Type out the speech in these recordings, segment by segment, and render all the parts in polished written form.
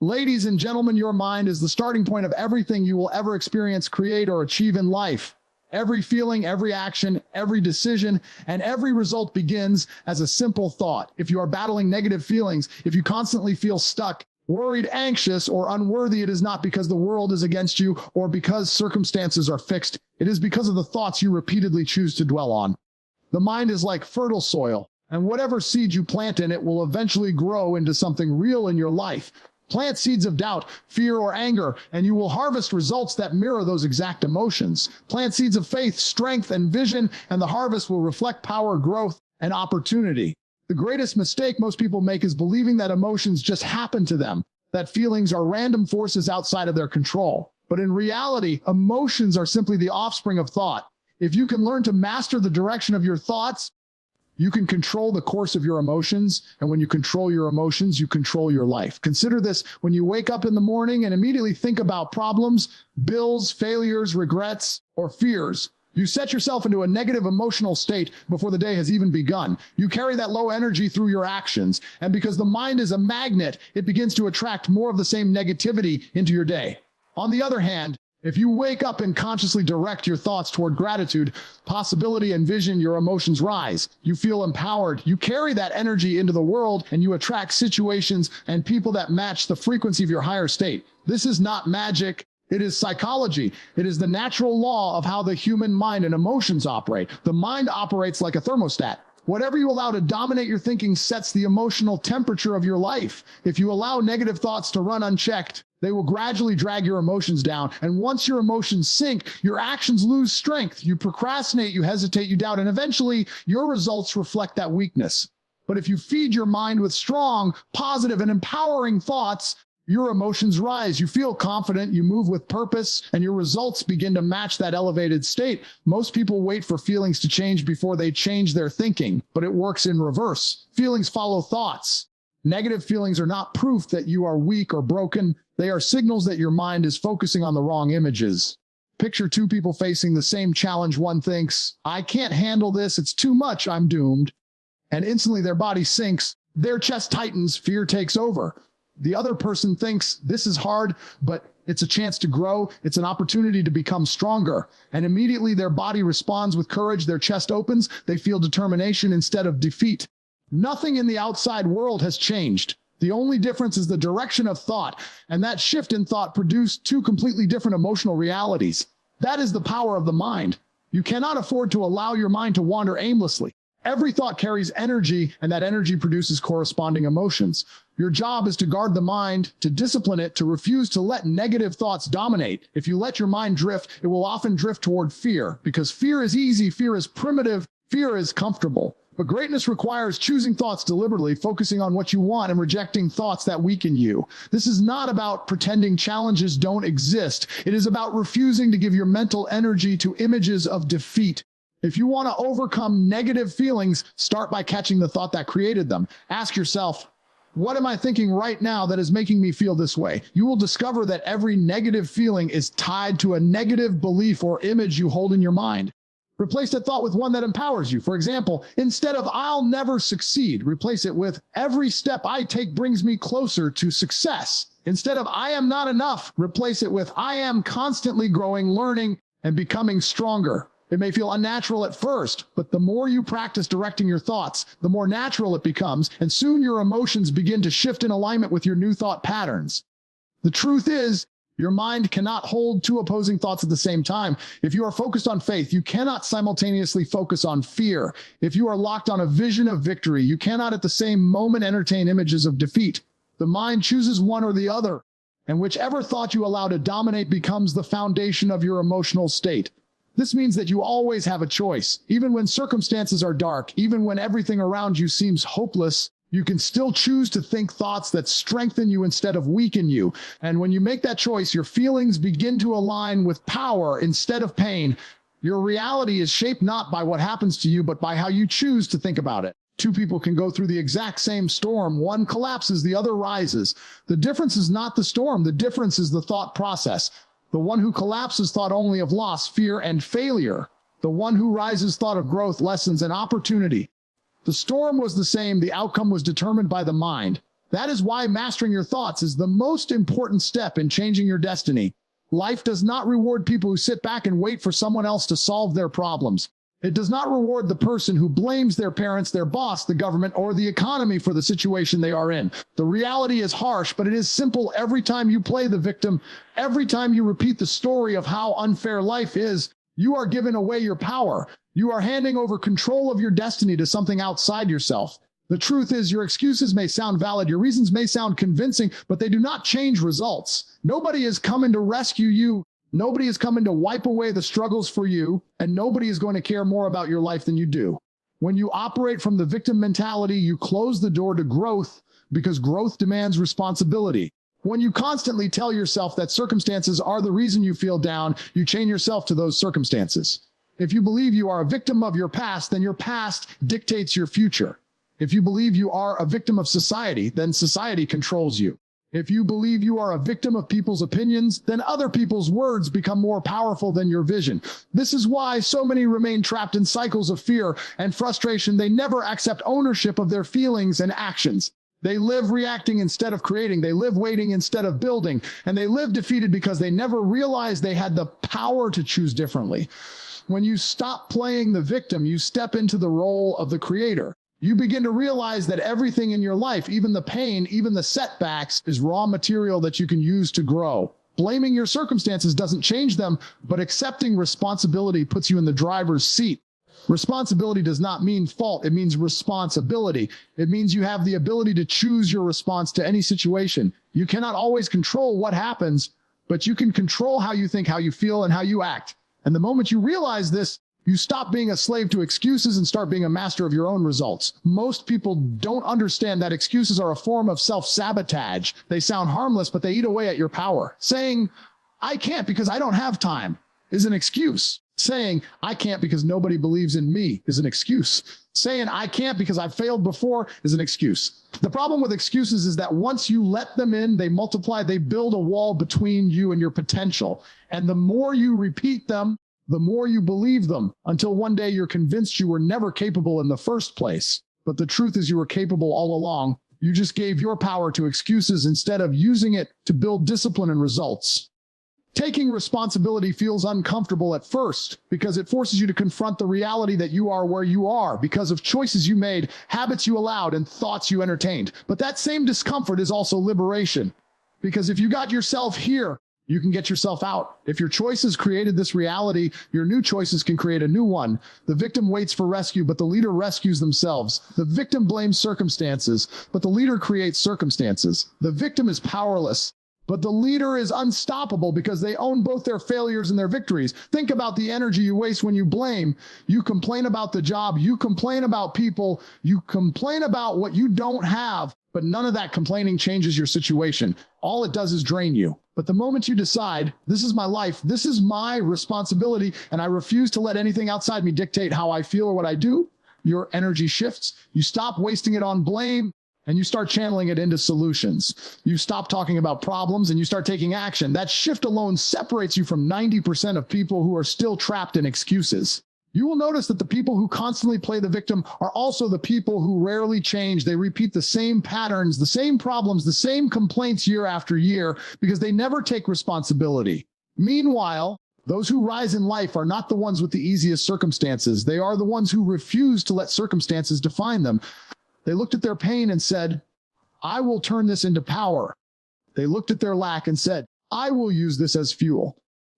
Ladies and gentlemen, your mind is the starting point of everything you will ever experience, create, or achieve in life. Every feeling, every action, every decision, and every result begins as a simple thought. If you are battling negative feelings, if you constantly feel stuck, worried, anxious, or unworthy, it is not because the world is against you or because circumstances are fixed. It is because of the thoughts you repeatedly choose to dwell on. The mind is like fertile soil, and whatever seed you plant in it will eventually grow into something real in your life. Plant seeds of doubt, fear, or anger, and you will harvest results that mirror those exact emotions. Plant seeds of faith, strength, and vision, and the harvest will reflect power, growth, and opportunity. The greatest mistake most people make is believing that emotions just happen to them, that feelings are random forces outside of their control. But in reality, emotions are simply the offspring of thought. If you can learn to master the direction of your thoughts, you can control the course of your emotions, and when you control your emotions, you control your life. Consider this: when you wake up in the morning and immediately think about problems, bills, failures, regrets, or fears, you set yourself into a negative emotional state before the day has even begun. You carry that low energy through your actions, and because the mind is a magnet, it begins to attract more of the same negativity into your day. On the other hand, if you wake up and consciously direct your thoughts toward gratitude, possibility, and vision, your emotions rise. You feel empowered. You carry that energy into the world, and you attract situations and people that match the frequency of your higher state. This is not magic. It is psychology. It is the natural law of how the human mind and emotions operate. The mind operates like a thermostat. Whatever you allow to dominate your thinking sets the emotional temperature of your life. If you allow negative thoughts to run unchecked, they will gradually drag your emotions down. And once your emotions sink, your actions lose strength. You procrastinate, you hesitate, you doubt, and eventually your results reflect that weakness. But if you feed your mind with strong, positive, and empowering thoughts, your emotions rise. You feel confident, you move with purpose, and your results begin to match that elevated state. Most people wait for feelings to change before they change their thinking, but it works in reverse. Feelings follow thoughts. Negative feelings are not proof that you are weak or broken. They are signals that your mind is focusing on the wrong images. Picture two people facing the same challenge. One thinks, "I can't handle this. It's too much. I'm doomed." And instantly their body sinks. Their chest tightens. Fear takes over. The other person thinks, "This is hard, but it's a chance to grow. It's an opportunity to become stronger." And immediately their body responds with courage. Their chest opens. They feel determination instead of defeat. Nothing in the outside world has changed. The only difference is the direction of thought, and that shift in thought produced two completely different emotional realities. That is the power of the mind. You cannot afford to allow your mind to wander aimlessly. Every thought carries energy, and that energy produces corresponding emotions. Your job is to guard the mind, to discipline it, to refuse to let negative thoughts dominate. If you let your mind drift, it will often drift toward fear, because fear is easy, fear is primitive, fear is comfortable. But greatness requires choosing thoughts deliberately, focusing on what you want, and rejecting thoughts that weaken you. This is not about pretending challenges don't exist. It is about refusing to give your mental energy to images of defeat. If you want to overcome negative feelings, start by catching the thought that created them. Ask yourself, what am I thinking right now that is making me feel this way? You will discover that every negative feeling is tied to a negative belief or image you hold in your mind. Replace that thought with one that empowers you. For example, instead of "I'll never succeed," replace it with "Every step I take brings me closer to success." Instead of "I am not enough," replace it with "I am constantly growing, learning, and becoming stronger." It may feel unnatural at first, but the more you practice directing your thoughts, the more natural it becomes, and soon your emotions begin to shift in alignment with your new thought patterns. The truth is, your mind cannot hold two opposing thoughts at the same time. If you are focused on faith, you cannot simultaneously focus on fear. If you are locked on a vision of victory, you cannot at the same moment entertain images of defeat. The mind chooses one or the other, and whichever thought you allow to dominate becomes the foundation of your emotional state. This means that you always have a choice. Even when circumstances are dark, even when everything around you seems hopeless, you can still choose to think thoughts that strengthen you instead of weaken you. And when you make that choice, your feelings begin to align with power instead of pain. Your reality is shaped not by what happens to you, but by how you choose to think about it. Two people can go through the exact same storm. One collapses, the other rises. The difference is not the storm. The difference is the thought process. The one who collapses thought only of loss, fear, and failure. The one who rises thought of growth, lessons, and opportunity. The storm was the same. The outcome was determined by the mind. That is why mastering your thoughts is the most important step in changing your destiny. Life does not reward people who sit back and wait for someone else to solve their problems. It does not reward the person who blames their parents, their boss, the government, or the economy for the situation they are in. The reality is harsh, but it is simple. Every time you play the victim, every time you repeat the story of how unfair life is, you are giving away your power. You are handing over control of your destiny to something outside yourself. The truth is, your excuses may sound valid, your reasons may sound convincing, but they do not change results. Nobody is coming to rescue you. Nobody is coming to wipe away the struggles for you, and nobody is going to care more about your life than you do. When you operate from the victim mentality, you close the door to growth because growth demands responsibility. When you constantly tell yourself that circumstances are the reason you feel down, you chain yourself to those circumstances. If you believe you are a victim of your past, then your past dictates your future. If you believe you are a victim of society, then society controls you. If you believe you are a victim of people's opinions, then other people's words become more powerful than your vision. This is why so many remain trapped in cycles of fear and frustration. They never accept ownership of their feelings and actions. They live reacting instead of creating. They live waiting instead of building. And they live defeated because they never realized they had the power to choose differently. When you stop playing the victim, you step into the role of the creator. You begin to realize that everything in your life, even the pain, even the setbacks, is raw material that you can use to grow. Blaming your circumstances doesn't change them, but accepting responsibility puts you in the driver's seat. Responsibility does not mean fault. It means responsibility. It means you have the ability to choose your response to any situation. You cannot always control what happens, but you can control how you think, how you feel, and how you act. And the moment you realize this, you stop being a slave to excuses and start being a master of your own results. Most people don't understand that excuses are a form of self-sabotage. They sound harmless, but they eat away at your power. Saying, I can't because I don't have time is an excuse. Saying, I can't because nobody believes in me is an excuse. Saying, I can't because I've failed before is an excuse. The problem with excuses is that once you let them in, they multiply, they build a wall between you and your potential. And the more you repeat them, the more you believe them, until one day you're convinced you were never capable in the first place. But the truth is you were capable all along. You just gave your power to excuses instead of using it to build discipline and results. Taking responsibility feels uncomfortable at first because it forces you to confront the reality that you are where you are because of choices you made, habits you allowed, and thoughts you entertained. But that same discomfort is also liberation, because if you got yourself here, you can get yourself out. If your choices created this reality, your new choices can create a new one. The victim waits for rescue, but the leader rescues themselves. The victim blames circumstances, but the leader creates circumstances. The victim is powerless, but the leader is unstoppable because they own both their failures and their victories. Think about the energy you waste when you blame. You complain about the job. You complain about people. You complain about what you don't have, but none of that complaining changes your situation. All it does is drain you. But the moment you decide, this is my life, this is my responsibility, and I refuse to let anything outside me dictate how I feel or what I do, your energy shifts. You stop wasting it on blame, and you start channeling it into solutions. You stop talking about problems, and you start taking action. That shift alone separates you from 90% of people who are still trapped in excuses. You will notice that the people who constantly play the victim are also the people who rarely change. They repeat the same patterns, the same problems, the same complaints year after year because they never take responsibility. Meanwhile, those who rise in life are not the ones with the easiest circumstances. They are the ones who refuse to let circumstances define them. They looked at their pain and said, I will turn this into power. They looked at their lack and said, I will use this as fuel.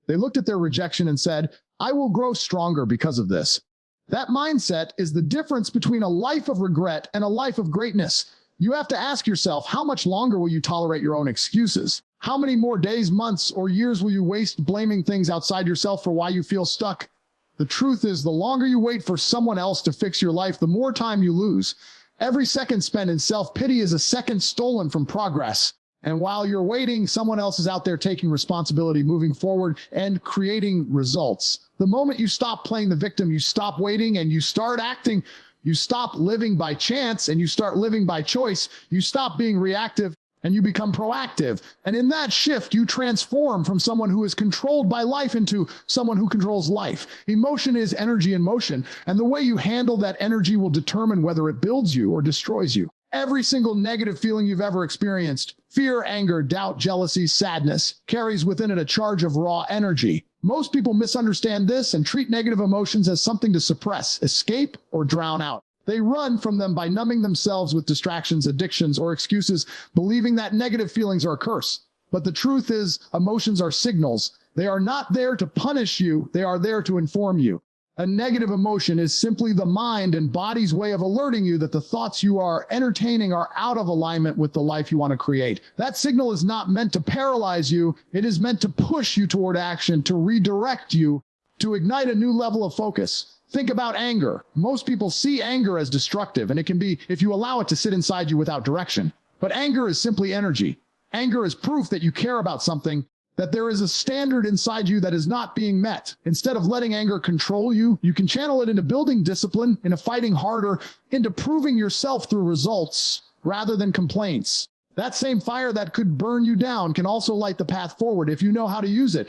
They looked at their rejection and said, I will grow stronger because of this. That mindset is the difference between a life of regret and a life of greatness. You have to ask yourself, how much longer will you tolerate your own excuses? How many more days, months, or years will you waste blaming things outside yourself for why you feel stuck? The truth is, the longer you wait for someone else to fix your life, the more time you lose. Every second spent in self-pity is a second stolen from progress. And while you're waiting, someone else is out there taking responsibility, moving forward, and creating results. The moment you stop playing the victim, you stop waiting and you start acting. You stop living by chance and you start living by choice. You stop being reactive and you become proactive. And in that shift, you transform from someone who is controlled by life into someone who controls life. Emotion is energy in motion, and the way you handle that energy will determine whether it builds you or destroys you. Every single negative feeling you've ever experienced, fear, anger, doubt, jealousy, sadness, carries within it a charge of raw energy. Most people misunderstand this and treat negative emotions as something to suppress, escape, or drown out. They run from them by numbing themselves with distractions, addictions, or excuses, believing that negative feelings are a curse. But the truth is, emotions are signals. They are not there to punish you, they are there to inform you. A negative emotion is simply the mind and body's way of alerting you that the thoughts you are entertaining are out of alignment with the life you want to create. That signal is not meant to paralyze you. It is meant to push you toward action, to redirect you, to ignite a new level of focus. Think about anger. Most people see anger as destructive, and it can be if you allow it to sit inside you without direction. But anger is simply energy. Anger is proof that you care about something, that there is a standard inside you that is not being met. Instead of letting anger control you, you can channel it into building discipline, into fighting harder, into proving yourself through results rather than complaints. That same fire that could burn you down can also light the path forward if you know how to use it.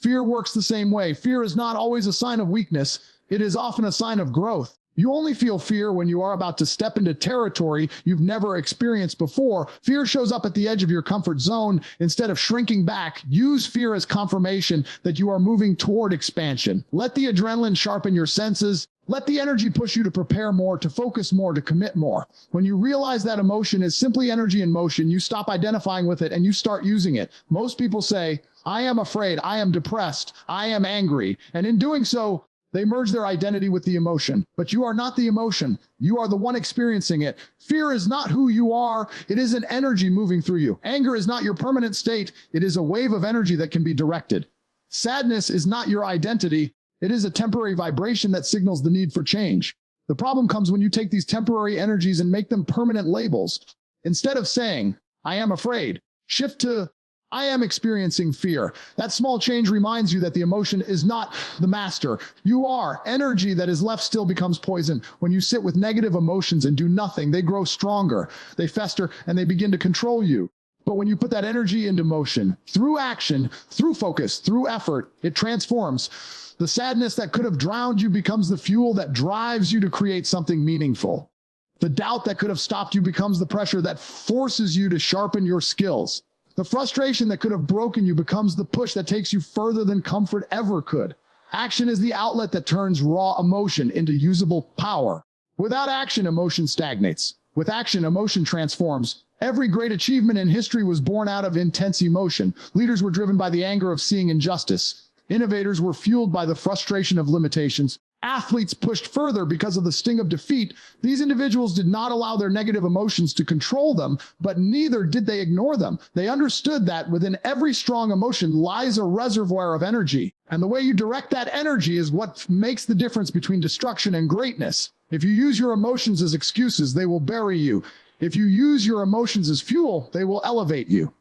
Fear works the same way. Fear is not always a sign of weakness. It is often a sign of growth. You only feel fear when you are about to step into territory you've never experienced before. Fear shows up at the edge of your comfort zone. Instead of shrinking back, use fear as confirmation that you are moving toward expansion. Let the adrenaline sharpen your senses. Let the energy push you to prepare more, to focus more, to commit more. When you realize that emotion is simply energy in motion, you stop identifying with it and you start using it. Most people say, I am afraid, I am depressed, I am angry. And in doing so, they merge their identity with the emotion. But you are not the emotion. You are the one experiencing it. Fear is not who you are. It is an energy moving through you. Anger is not your permanent state. It is a wave of energy that can be directed. Sadness is not your identity. It is a temporary vibration that signals the need for change. The problem comes when you take these temporary energies and make them permanent labels. Instead of saying, I am afraid, shift to, I am experiencing fear. That small change reminds you that the emotion is not the master. You are. Energy that is left still becomes poison. When you sit with negative emotions and do nothing, they grow stronger, they fester, and they begin to control you. But when you put that energy into motion, through action, through focus, through effort, it transforms. The sadness that could have drowned you becomes the fuel that drives you to create something meaningful. The doubt that could have stopped you becomes the pressure that forces you to sharpen your skills. The frustration that could have broken you becomes the push that takes you further than comfort ever could. Action is the outlet that turns raw emotion into usable power. Without action, emotion stagnates. With action, emotion transforms. Every great achievement in history was born out of intense emotion. Leaders were driven by the anger of seeing injustice. Innovators were fueled by the frustration of limitations. Athletes pushed further because of the sting of defeat. These individuals did not allow their negative emotions to control them, but neither did they ignore them. They understood that within every strong emotion lies a reservoir of energy. And the way you direct that energy is what makes the difference between destruction and greatness. If you use your emotions as excuses, they will bury you. If you use your emotions as fuel, they will elevate you.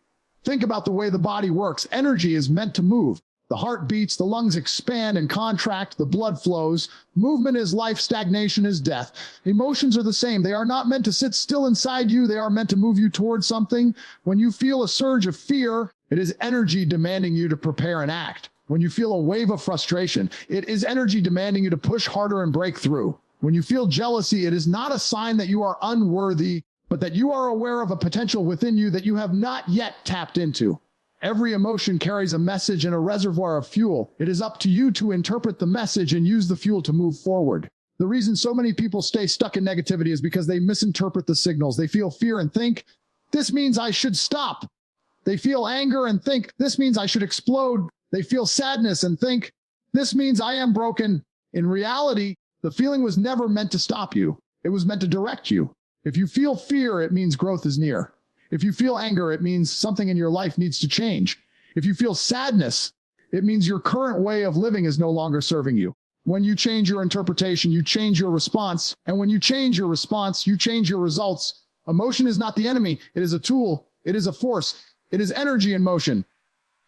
Think about the way the body works. Energy is meant to move. The heart beats, the lungs expand and contract, the blood flows. Movement is life, stagnation is death. Emotions are the same. They are not meant to sit still inside you. They are meant to move you towards something. When you feel a surge of fear, it is energy demanding you to prepare and act. When you feel a wave of frustration, it is energy demanding you to push harder and break through. When you feel jealousy, it is not a sign that you are unworthy, but that you are aware of a potential within you that you have not yet tapped into. Every emotion carries a message and a reservoir of fuel. It is up to you to interpret the message and use the fuel to move forward. The reason so many people stay stuck in negativity is because they misinterpret the signals. They feel fear and think, this means I should stop. They feel anger and think, this means I should explode. They feel sadness and think, this means I am broken. In reality, the feeling was never meant to stop you. It was meant to direct you. If you feel fear, it means growth is near. If you feel anger, it means something in your life needs to change. If you feel sadness, it means your current way of living is no longer serving you. When you change your interpretation, you change your response. And when you change your response, you change your results. Emotion is not the enemy. It is a tool. It is a force. It is energy in motion.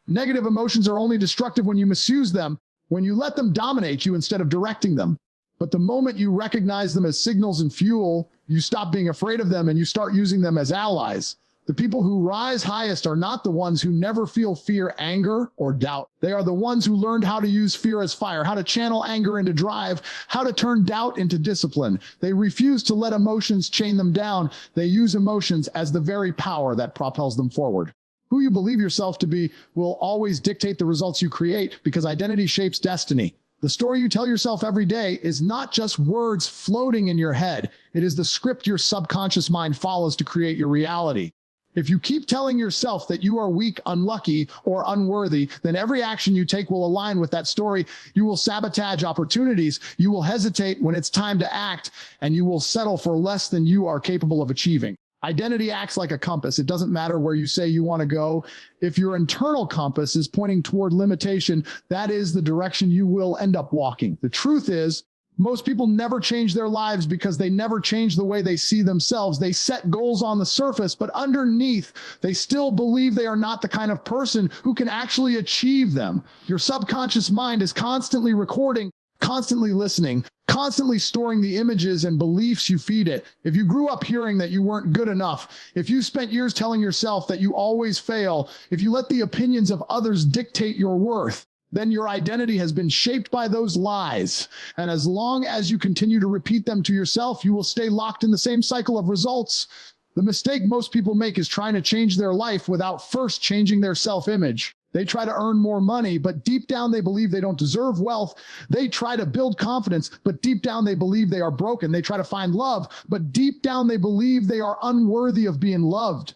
Negative emotions are only destructive when you misuse them, when you let them dominate you instead of directing them. But the moment you recognize them as signals and fuel, you stop being afraid of them and you start using them as allies. The people who rise highest are not the ones who never feel fear, anger, or doubt. They are the ones who learned how to use fear as fire, how to channel anger into drive, how to turn doubt into discipline. They refuse to let emotions chain them down. They use emotions as the very power that propels them forward. Who you believe yourself to be will always dictate the results you create, because identity shapes destiny. The story you tell yourself every day is not just words floating in your head. It is the script your subconscious mind follows to create your reality. If you keep telling yourself that you are weak, unlucky, or unworthy, then every action you take will align with that story. You will sabotage opportunities. You will hesitate when it's time to act, and you will settle for less than you are capable of achieving. Identity acts like a compass. It doesn't matter where you say you want to go. If your internal compass is pointing toward limitation, that is the direction you will end up walking. The truth is, most people never change their lives because they never change the way they see themselves. They set goals on the surface, but underneath, they still believe they are not the kind of person who can actually achieve them. Your subconscious mind is constantly recording, constantly listening, constantly storing the images and beliefs you feed it. If you grew up hearing that you weren't good enough, if you spent years telling yourself that you always fail, if you let the opinions of others dictate your worth, then your identity has been shaped by those lies. And as long as you continue to repeat them to yourself, you will stay locked in the same cycle of results. The mistake most people make is trying to change their life without first changing their self-image. They try to earn more money, but deep down they believe they don't deserve wealth. They try to build confidence, but deep down they believe they are broken. They try to find love, but deep down they believe they are unworthy of being loved.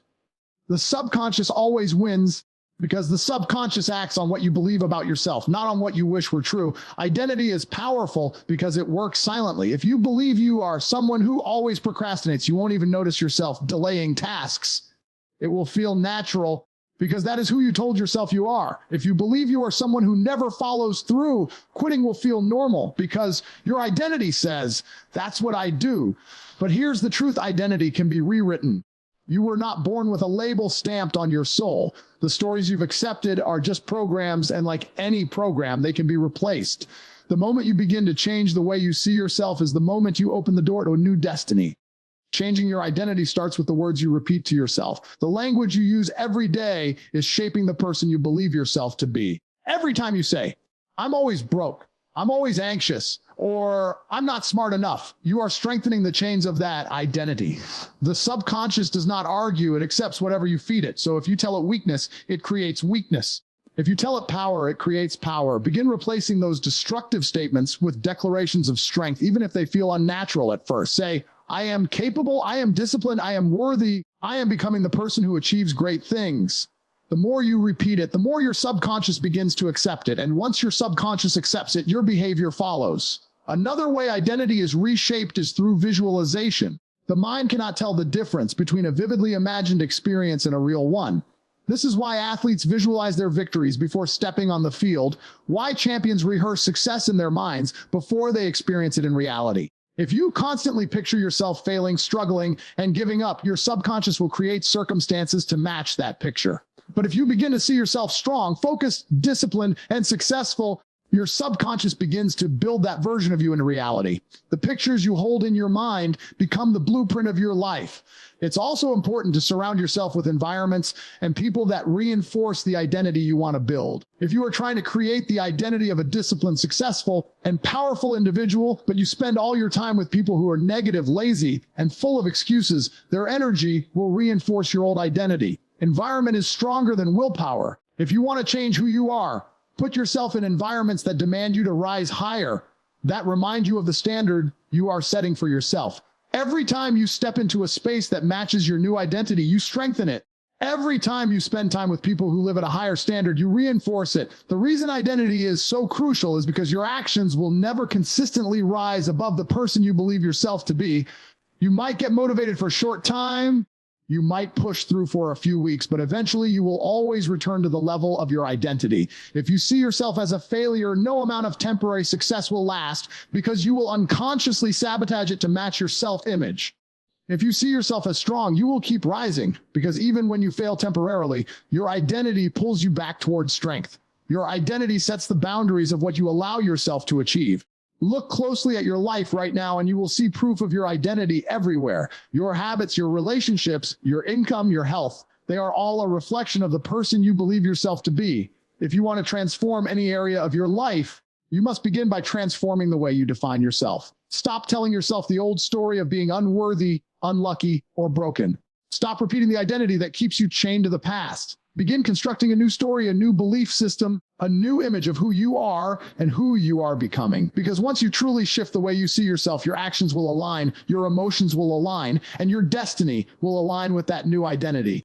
The subconscious always wins, because the subconscious acts on what you believe about yourself, not on what you wish were true. Identity is powerful because it works silently. If you believe you are someone who always procrastinates, you won't even notice yourself delaying tasks. It will feel natural because that is who you told yourself you are. If you believe you are someone who never follows through, quitting will feel normal because your identity says, that's what I do. But here's the truth: identity can be rewritten. You were not born with a label stamped on your soul. The stories you've accepted are just programs, and like any program, they can be replaced. The moment you begin to change the way you see yourself is the moment you open the door to a new destiny. Changing your identity starts with the words you repeat to yourself. The language you use every day is shaping the person you believe yourself to be. Every time you say, I'm always broke, I'm always anxious, or I'm not smart enough, you are strengthening the chains of that identity. The subconscious does not argue, it accepts whatever you feed it. So if you tell it weakness, it creates weakness. If you tell it power, it creates power. Begin replacing those destructive statements with declarations of strength, even if they feel unnatural at first. Say, I am capable, I am disciplined, I am worthy, I am becoming the person who achieves great things. The more you repeat it, the more your subconscious begins to accept it. And once your subconscious accepts it, your behavior follows. Another way identity is reshaped is through visualization. The mind cannot tell the difference between a vividly imagined experience and a real one. This is why athletes visualize their victories before stepping on the field, why champions rehearse success in their minds before they experience it in reality. If you constantly picture yourself failing, struggling, and giving up, your subconscious will create circumstances to match that picture. But if you begin to see yourself strong, focused, disciplined, and successful, your subconscious begins to build that version of you into reality. The pictures you hold in your mind become the blueprint of your life. It's also important to surround yourself with environments and people that reinforce the identity you want to build. If you are trying to create the identity of a disciplined, successful, and powerful individual, but you spend all your time with people who are negative, lazy, and full of excuses, their energy will reinforce your old identity. Environment is stronger than willpower. If you want to change who you are, put yourself in environments that demand you to rise higher, that remind you of the standard you are setting for yourself. Every time you step into a space that matches your new identity, you strengthen it. Every time you spend time with people who live at a higher standard, you reinforce it. The reason identity is so crucial is because your actions will never consistently rise above the person you believe yourself to be. You might get motivated for a short time. You might push through for a few weeks, but eventually you will always return to the level of your identity. If you see yourself as a failure, no amount of temporary success will last because you will unconsciously sabotage it to match your self-image. If you see yourself as strong, you will keep rising because even when you fail temporarily, your identity pulls you back towards strength. Your identity sets the boundaries of what you allow yourself to achieve. Look closely at your life right now and you will see proof of your identity everywhere. Your habits, your relationships, your income, your health, they are all a reflection of the person you believe yourself to be. If you want to transform any area of your life, you must begin by transforming the way you define yourself. Stop telling yourself the old story of being unworthy, unlucky, or broken. Stop repeating the identity that keeps you chained to the past. Begin constructing a new story, a new belief system, a new image of who you are and who you are becoming. Because once you truly shift the way you see yourself, your actions will align, your emotions will align, and your destiny will align with that new identity.